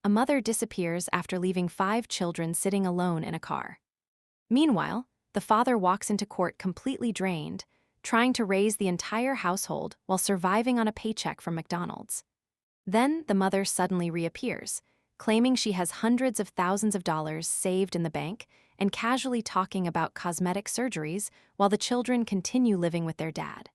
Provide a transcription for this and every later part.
A mother disappears after leaving 5 children sitting alone in a car. Meanwhile, the father walks into court completely drained, trying to raise the entire household while surviving on a paycheck from McDonald's. Then the mother suddenly reappears, claiming she has hundreds of thousands of dollars saved in the bank and casually talking about cosmetic surgeries while the children continue living with their dad.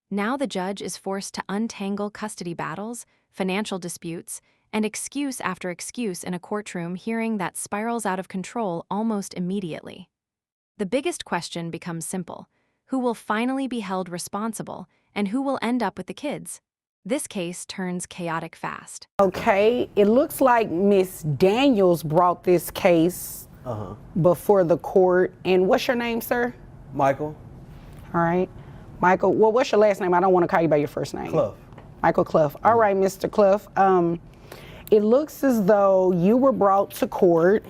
Now the judge is forced to untangle custody battles, financial disputes, and excuse after excuse in a courtroom hearing that spirals out of control almost immediately. The biggest question becomes simple: who will finally be held responsible and who will end up with the kids? This case turns chaotic fast. Okay, it looks like Miss Daniels brought this case before the court. And what's your name, sir? Michael. All right. Michael, well, what's your last name? I don't want to call you by your first name. Clough. Michael Clough. All right, Mr. Clough. It looks as though you were brought to court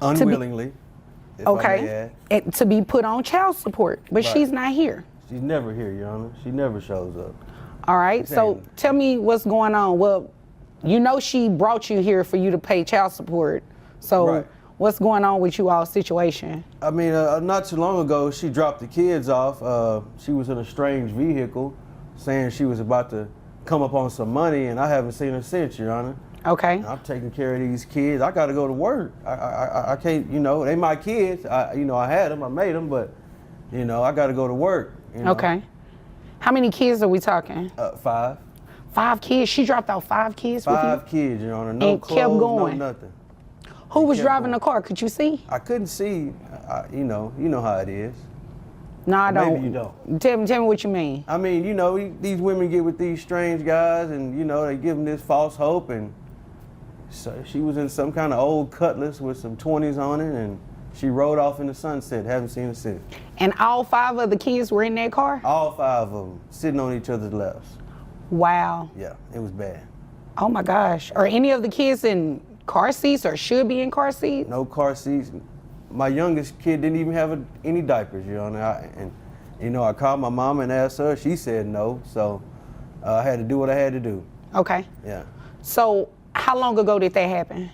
unwillingly. To be put on child support, but she's not here. She's never here, Your Honor. She never shows up. All right, so tell me what's going on. Well, you know she brought you here for you to pay child support. So what's going on with you all's situation? I mean, not too long ago, she dropped the kids off. She was in a strange vehicle saying she was about to come up on some money, and I haven't seen her since, Your Honor. Okay. And I'm taking care of these kids. I got to go to work. I can't, you know, they my kids. I had them, I made them, but, you know, I got to go to work. You know? Okay. How many kids are we talking? 5. 5 kids? She dropped out 5 kids with you? 5 kids, Your Honor. No and clothes, kept going. no nothing. Who was driving the car? Could you see? I couldn't see. You know how it is. No, I don't. Maybe you don't. Tell me what you mean. I mean, you know, these women get with these strange guys, and you know they give them this false hope, and so she was in some kind of old Cutlass with some 20s on it, and she rode off in the sunset. Haven't seen her since. And all 5 of the kids were in that car? All 5 of them sitting on each other's laps. Wow. Yeah, it was bad. Oh my gosh. Are any of the kids in car seats or should be in car seats? No car seats. My youngest kid didn't even have any diapers, you know, and you know, I called my mom and asked her. She said no, so I had to do what I had to do. Okay. Yeah. So how long ago did that happen?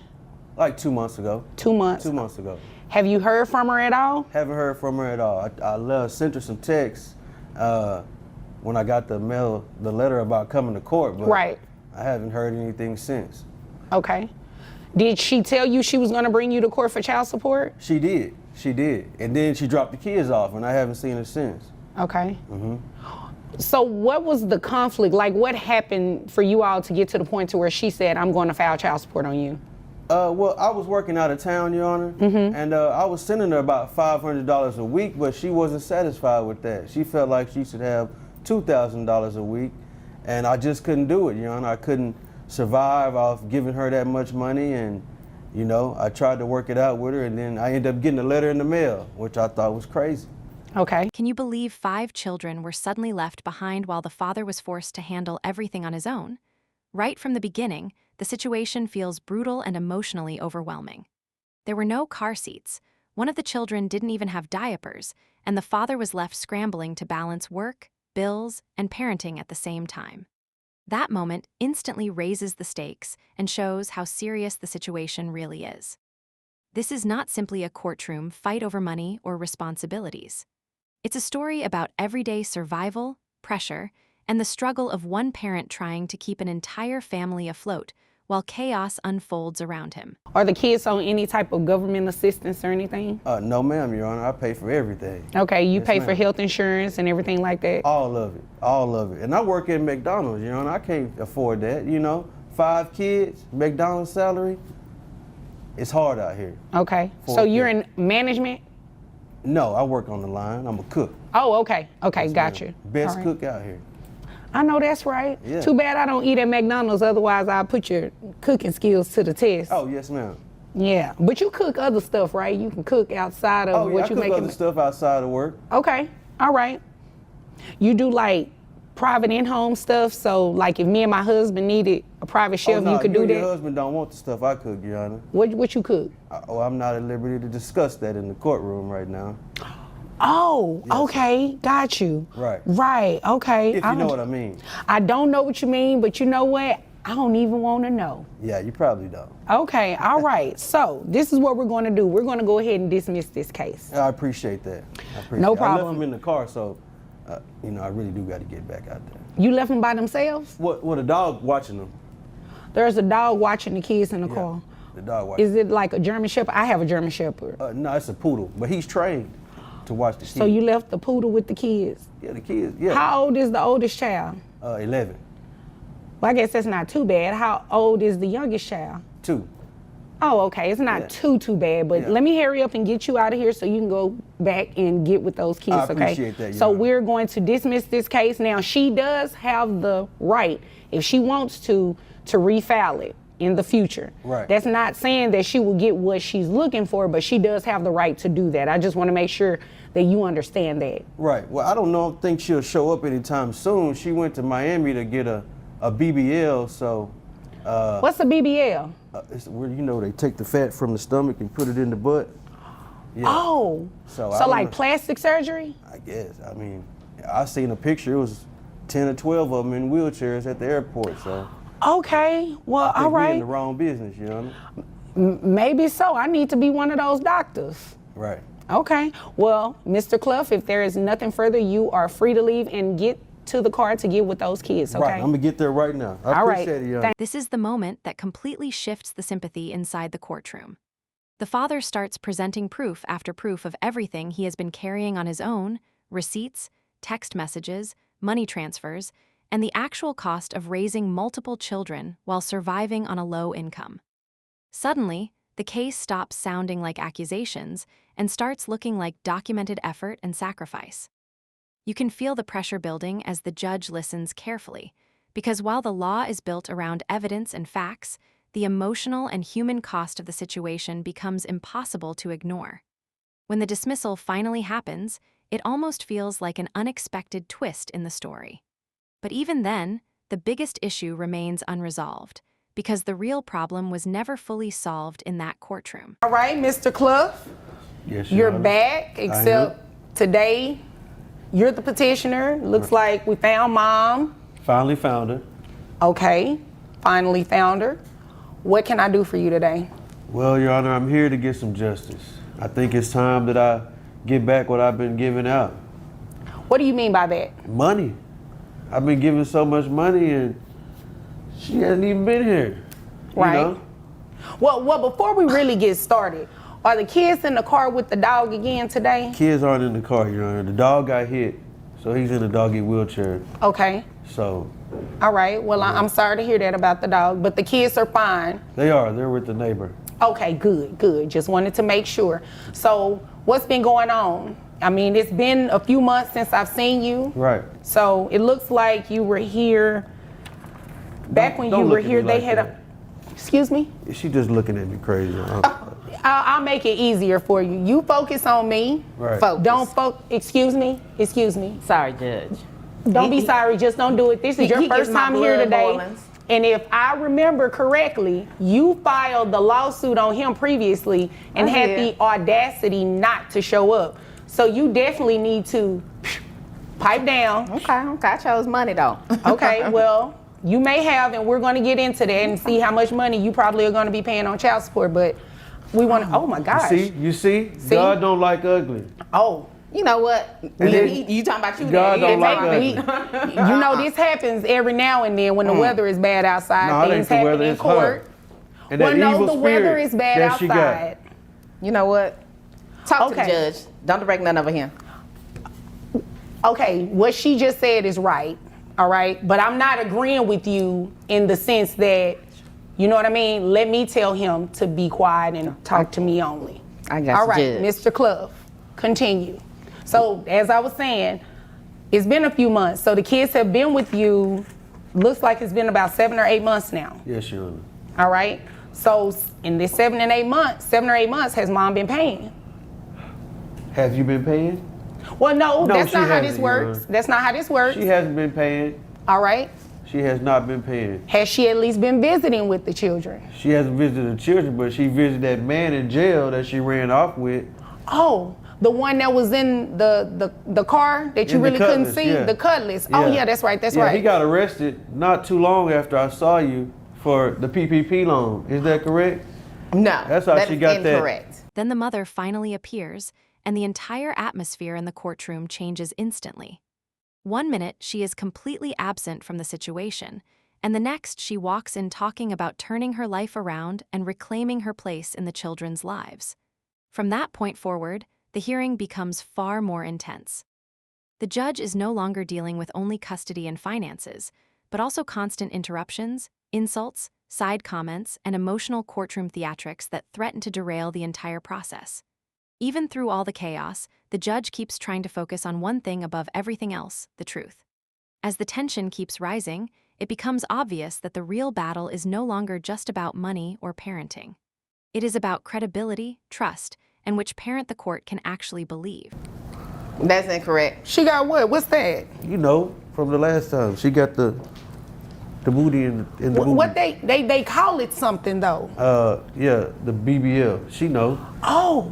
Like 2 months ago. 2 months? 2 months ago. Have you heard from her at all? Haven't heard from her at all. I sent her some texts when I got the letter about coming to court, but I haven't heard anything since. Okay. Did she tell you she was going to bring you to court for child support? She did. She did. And then she dropped the kids off, and I haven't seen her since. Okay. So what was the conflict? Like, what happened for you all to get to the point to where she said, I'm going to file child support on you? Well, I was working out of town, Your Honor, and I was sending her about $500 a week, but she wasn't satisfied with that. She felt like she should have $2,000 a week, and I just couldn't do it, Your Honor. I couldn't survive off giving her that much money, and, you know, I tried to work it out with her, and then I ended up getting a letter in the mail, which I thought was crazy. Okay. Can you believe 5 children were suddenly left behind while the father was forced to handle everything on his own? Right from the beginning, the situation feels brutal and emotionally overwhelming. There were no car seats, one of the children didn't even have diapers, and the father was left scrambling to balance work, bills, and parenting at the same time. That moment instantly raises the stakes and shows how serious the situation really is. This is not simply a courtroom fight over money or responsibilities. It's a story about everyday survival, pressure, and the struggle of one parent trying to keep an entire family afloat while chaos unfolds around him. Are the kids on any type of government assistance or anything? No, ma'am, Your Honor. I pay for everything. Okay, you pay for health insurance and everything like that? All of it, all of it. And I work at McDonald's, you know, and I can't afford that, you know. 5 kids, McDonald's salary, it's hard out here. Okay, so you're in management? No, I work on the line. I'm a cook. Oh, okay, got you. Best cook out here. I know that's right. Yeah. Too bad I don't eat at McDonald's, otherwise I'll put your cooking skills to the test. Oh, yes, ma'am. Yeah, but you cook other stuff, right? You can cook outside of what you make. I cook other stuff outside of work. Okay, all right. You do like private in-home stuff, so like if me and my husband needed a private chef, you could do that? Your husband don't want the stuff I cook, Your Honor. What you cook? I'm not at liberty to discuss that in the courtroom right now. Oh, yes. Okay, got you. Right. Right, okay. If you know what I mean. I don't know what you mean, but you know what? I don't even want to know. Yeah, you probably don't. Okay, all right. So this is what we're going to do. We're going to go ahead and dismiss this case. I appreciate that. No I problem. left them in the car, so you know, I really do got to get back out there. You left them by themselves? What? A dog watching them. There's a dog watching the kids in the car. The dog watching. Is it like a German Shepherd? I have a German Shepherd. No, it's a poodle, but he's trained to watch the kids. So you left the poodle with the kids? Yeah, the kids. Yeah. How old is the oldest child? 11. Well, I guess that's not too bad. How old is the youngest child? 2. Oh, okay. It's not too bad, but let me hurry up and get you out of here so you can go back and get with those kids, I appreciate that, So Honor. we're going to dismiss this case. Now, she does have the right, if she wants to refile it in the future. Right. That's not saying that she will get what she's looking for, but she does have the right to do that. I just want to make sure that you understand that. Right. Well, I don't think she'll show up anytime soon. She went to Miami to get a BBL, so. What's a BBL? It's where, you know, they take the fat from the stomach and put it in the butt. Yeah. Oh, so like plastic surgery? I guess. I mean, I seen a picture. It was 10 or 12 of them in wheelchairs at the airport. So. Okay. Well, all We're in right. the wrong business, you know. Maybe so. I need to be one of those doctors. Right. Okay. Well, Mr. Clough, if there is nothing further, you are free to leave and get to the car to get with those kids, okay? Right. I'm gonna get there right now. I appreciate it, young. This is the moment that completely shifts the sympathy inside the courtroom. The father starts presenting proof after proof of everything he has been carrying on his own: receipts, text messages, money transfers, and the actual cost of raising multiple children while surviving on a low income. Suddenly, the case stops sounding like accusations and starts looking like documented effort and sacrifice. You can feel the pressure building as the judge listens carefully, because while the law is built around evidence and facts, the emotional and human cost of the situation becomes impossible to ignore. When the dismissal finally happens, it almost feels like an unexpected twist in the story. But even then, the biggest issue remains unresolved, because the real problem was never fully solved in that courtroom. All right, Mr. Clough, Yes, you're Honor. back, except today you're the petitioner. Looks like we found Mom. Finally found her. Okay, finally found her. What can I do for you today? Well, Your Honor, I'm here to get some justice. I think it's time that I get back what I've been giving out. What do you mean by that? Money. I've been giving so much money and she hasn't even been here. Right. You know? Well, before we really get started, are the kids in the car with the dog again today? Kids aren't in the car, Your Honor. The dog got hit, so he's in a doggy wheelchair. Okay. So. All right. Well, I'm sorry to hear that about the dog, but the kids are fine. They are. They're with the neighbor. Okay, good. Just wanted to make sure. So, what's been going on? I mean, it's been a few months since I've seen you. Right. So, it looks like you were here. Back when you were here, they had a. Excuse me? She just looking at me crazy. I'll make it easier for you. You focus on me. Right. Don't excuse me. Sorry, Judge. Don't be sorry, just don't do it. This is your he first gets my time here blood today. boilings. And if I remember correctly, you filed the lawsuit on him previously and I had did. the audacity not to show up. So you definitely need to pipe down. Okay, I chose money though. Okay, well, you may have, and we're going to get into that and see how much money you probably are going to be paying on child support, but we want to, oh my gosh. You see? God don't like ugly. Oh. You know what? You talking about you? God there. don't like Maybe ugly. You know, this happens every now and then when the weather is bad outside. No, it ain't Things the happen weather, in it's court. her. And Well, that no, evil the weather spirit is bad that she got. outside. You know what? Talk to the Okay. judge. Don't direct none over here. Okay, what she just said is right, all right? But I'm not agreeing with you in the sense that, you know what I mean? Let me tell him to be quiet and talk to me only. I got All you, right, Judge. Mr. Clough, continue. So, as I was saying, it's been a few months. So the kids have been with you, looks like it's been about 7 or 8 months now. Yes, Your Honor. All right? So in this 7 or 8 months, has Mom been paying? Have you been paying? Well, no, that's she not how this hasn't, works. Your Honor. That's not how this works. She hasn't been paying. All right? She has not been paying. Has she at least been visiting with the children? She hasn't visited the children, but she visited that man in jail that she ran off with. Oh, the one that was in the car that you In the really couldn't Cutlass, see? yeah. The Cutlass. Oh, yeah, that's right, that's Yeah, right. he got arrested not too long after I saw you. for the PPP loan. Is that correct? No, That's how that she is got that. incorrect. Then the mother finally appears, and the entire atmosphere in the courtroom changes instantly. 1 minute, she is completely absent from the situation, and the next, she walks in talking about turning her life around and reclaiming her place in the children's lives. From that point forward, the hearing becomes far more intense. The judge is no longer dealing with only custody and finances, but also constant interruptions, insults, side comments, and emotional courtroom theatrics that threaten to derail the entire process. Even through all the chaos, the judge keeps trying to focus on one thing above everything else, the truth. As the tension keeps rising, it becomes obvious that the real battle is no longer just about money or parenting. It is about credibility, trust, and which parent the court can actually believe. That's incorrect. She got what? What's that? You know, from the last time, she got the booty in the booty. What they call it something though. Yeah, the BBL. She know. Oh,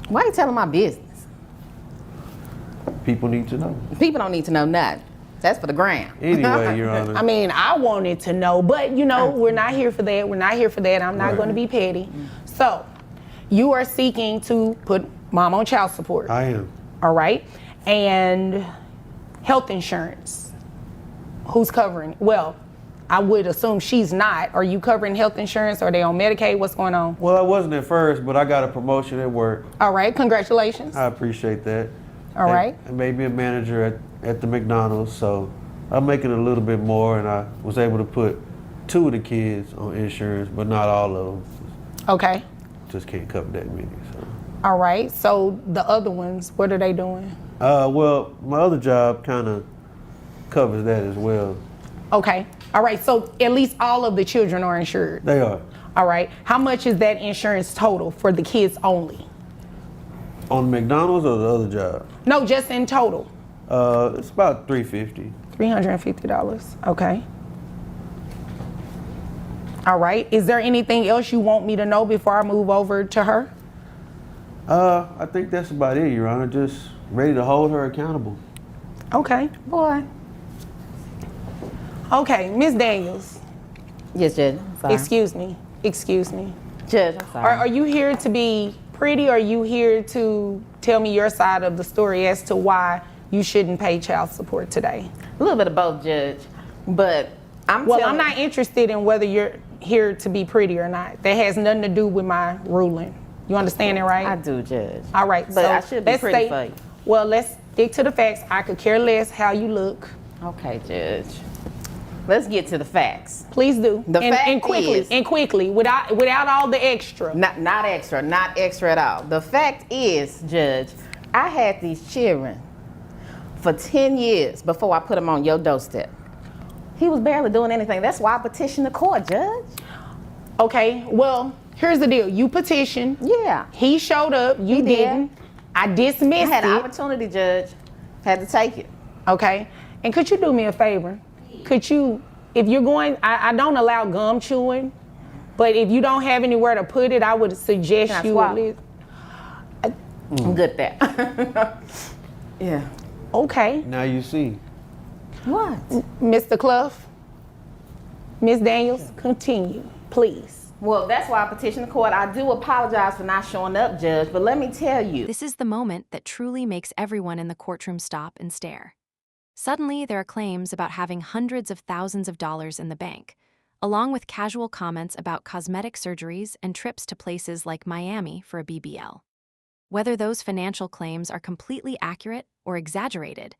Why are you telling my business? People need to know. People don't need to know nothing. That's for the gram. Anyway, Your Honor. I mean, I wanted to know, but you know, we're not here for that. We're not here for that. I'm not Right. going to be petty. So, you are seeking to put mom on child support. I am. All right, and health insurance. Who's covering? Well, I would assume she's not. Are you covering health insurance? Are they on Medicaid? What's going on? Well, I wasn't at first, but I got a promotion at work. All right, congratulations. I appreciate that. All right. I made me a manager at the McDonald's, so I'm making a little bit more, and I was able to put 2 of the kids on insurance, but not all of them. Okay. Just can't cover that many. So. All right. So the other ones, what are they doing? Well, my other job kind of covers that as well. Okay. All right. So at least all of the children are insured. They are. All right. How much is that insurance total for the kids only? On McDonald's or the other job? No, just in total. It's about $350. $350. Okay. All right. Is there anything else you want me to know before I move over to her? I think that's about it, Your Honor. Just ready to hold her accountable. Okay. Boy. Okay, Miss Daniels. Yes, Judge. Sorry. Excuse me. Excuse me. Judge, I'm sorry. Are you here to be pretty, or are you here to tell me your side of the story as to why you shouldn't pay child support today? A little bit of both, Judge. But I'm not interested in whether you're here to be pretty or not. That has nothing to do with my ruling. You understand it, right? I do, Judge. All right. But so I should be let's pretty say, for you. Well, let's stick to the facts. I could care less how you look. Okay, Judge. Let's get to the facts. Please do. The fact and quickly, is- and quickly, without all the extra. Not extra at all. The fact is, Judge, I had these children for 10 years before I put them on your doorstep. He was barely doing anything. That's why I petitioned the court, Judge. Okay, well, here's the deal. You petitioned. Yeah. He showed up. You He did. didn't. I dismissed I had an it. opportunity, Judge. Had to take it. Okay. And could you do me a favor? Could you, if you're going, I don't allow gum chewing, but if you don't have anywhere to put it, I would suggest Can I you swallow? at least. I'm good at that. Yeah. Okay. Now you see. What? Mr. Clough, Miss Daniels, continue, please. Well, that's why I petitioned the court. I do apologize for not showing up, Judge, but let me tell you. This is the moment that truly makes everyone in the courtroom stop and stare. Suddenly, there are claims about having hundreds of thousands of dollars in the bank, along with casual comments about cosmetic surgeries and trips to places like Miami for a BBL. Whether those financial claims are completely accurate or exaggerated,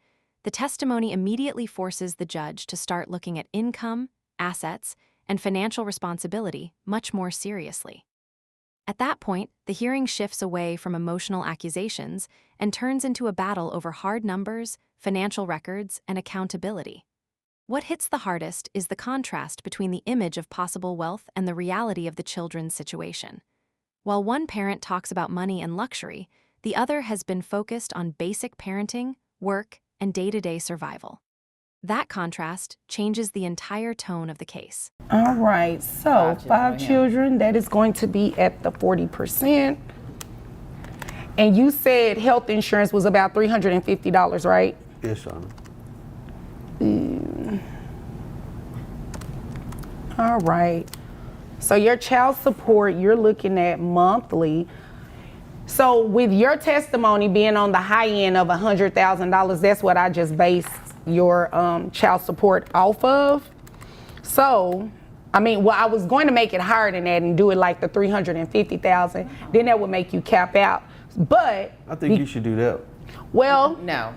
the testimony immediately forces the judge to start looking at income, assets, and financial responsibility much more seriously. At that point, the hearing shifts away from emotional accusations and turns into a battle over hard numbers, financial records, and accountability. What hits the hardest is the contrast between the image of possible wealth and the reality of the children's situation. While one parent talks about money and luxury, the other has been focused on basic parenting, work, and day-to-day survival. That contrast changes the entire tone of the case. All right, so five children, that is going to be at the 40%. And you said health insurance was about $350, right? Yes, Your Honor. All right. So your child support, you're looking at monthly. So with your testimony being on the high end of $100,000, that's what I just based your child support off of. So, I mean, well, I was going to make it higher than that and do it like the $350,000. Then that would make you cap out. But I think you should do that. well, No.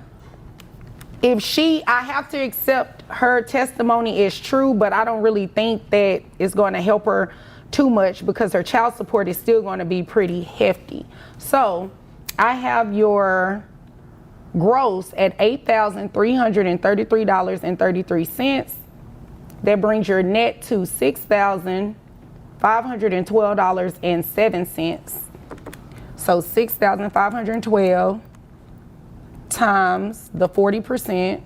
if I have to accept her testimony is true, but I don't really think that it's going to help her too much because her child support is still going to be pretty hefty. So I have your gross at $8,333.33. That brings your net to $6,512.07. So $6,512 times the 40%.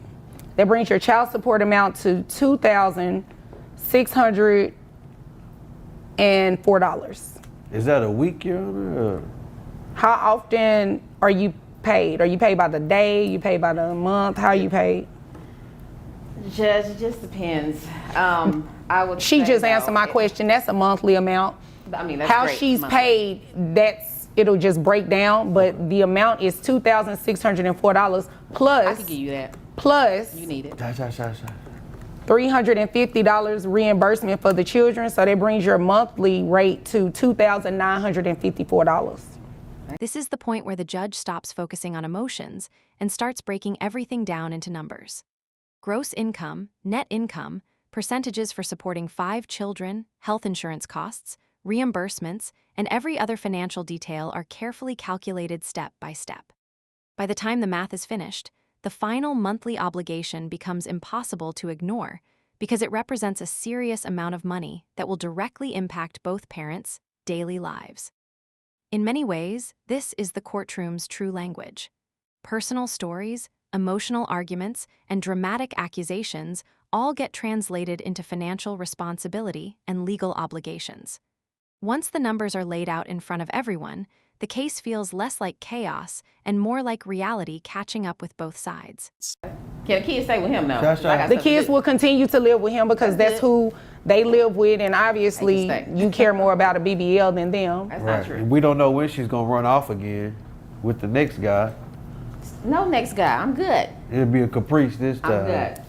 That brings your child support amount to $2,604. Is that a week, Your Honor? Or? How often are you paid? Are you paid by the day? You paid by the month? How are you paid? Judge, it just depends. I would. She say just no. answered my question. That's a monthly amount. I mean, that's How great. she's Monthly. paid, it'll just break down, but the amount is $2,604 plus. I can give you that. Plus You need it. $350 reimbursement for the children, so that brings your monthly rate to $2,954. This is the point where the judge stops focusing on emotions and starts breaking everything down into numbers. Gross income, net income, percentages for supporting 5 children, health insurance costs, reimbursements, and every other financial detail are carefully calculated step by step. By the time the math is finished, the final monthly obligation becomes impossible to ignore because it represents a serious amount of money that will directly impact both parents' daily lives. In many ways, this is the courtroom's true language. Personal stories, emotional arguments, and dramatic accusations all get translated into financial responsibility and legal obligations. Once the numbers are laid out in front of everyone, the case feels less like chaos and more like reality catching up with both sides. Can the kids stay with him now? That's right. The kids will continue to live with him because that's who they live with, and obviously They can stay. you care more about a BBL than them. That's not true. We don't know when she's gonna run off again with the next guy. No, next guy. I'm good. It'll be a caprice this time. I'm good.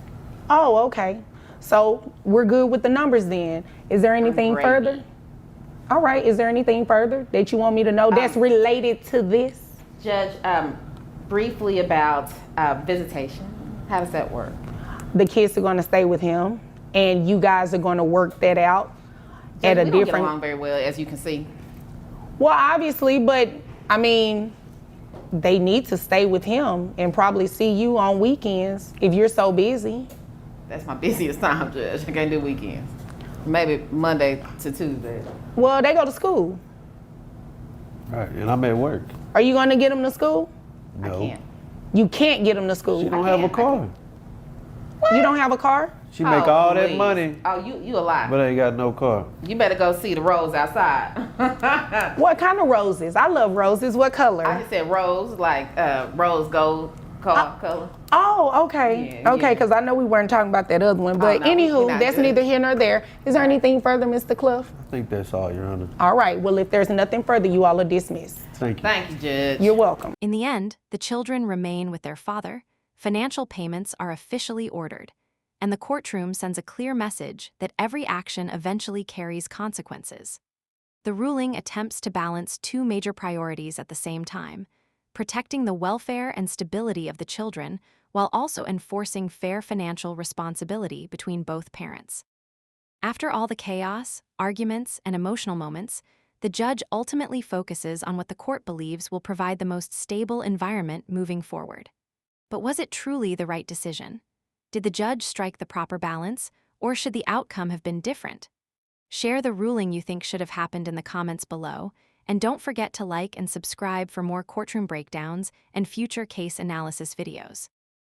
Oh, okay. So we're good with the numbers then. Is there anything great. further? All right, is there anything further that you want me to know that's related to this? Judge, briefly about visitation. How does that work? The kids are gonna stay with him and you guys are gonna work that out at a we don't get different. along very well, as you can see. Well, obviously, but I mean, they need to stay with him and probably see you on weekends if you're so busy. That's my busiest time, Judge. I can't do weekends. Maybe Monday to Tuesday. Well, they go to school. Right, and I'm at work. Are you gonna get them to school? No. I can't. You can't get them to school. She don't have a car. You don't have a car? She make all that please. money, Oh, you a lie. but ain't got no car. You better go see the rose outside. What kind of roses? I love roses. What color? I just said rose, like rose gold color. Oh, okay. Yeah, Okay, yeah. because I know we weren't talking about that other one. But no, we're anywho, not that's good. neither here nor there. Is there anything further, Mr. Cliff? I think that's all, Your Honor. All right. Well, if there's nothing further, you all are dismissed. Thank you. Thank you, Judge. You're welcome. In the end, the children remain with their father, financial payments are officially ordered, and the courtroom sends a clear message that every action eventually carries consequences. The ruling attempts to balance 2 major priorities at the same time: protecting the welfare and stability of the children while also enforcing fair financial responsibility between both parents. After all the chaos, arguments, and emotional moments, the judge ultimately focuses on what the court believes will provide the most stable environment moving forward. But was it truly the right decision? Did the judge strike the proper balance, or should the outcome have been different? Share the ruling you think should have happened in the comments below, and don't forget to like and subscribe for more courtroom breakdowns and future case analysis videos.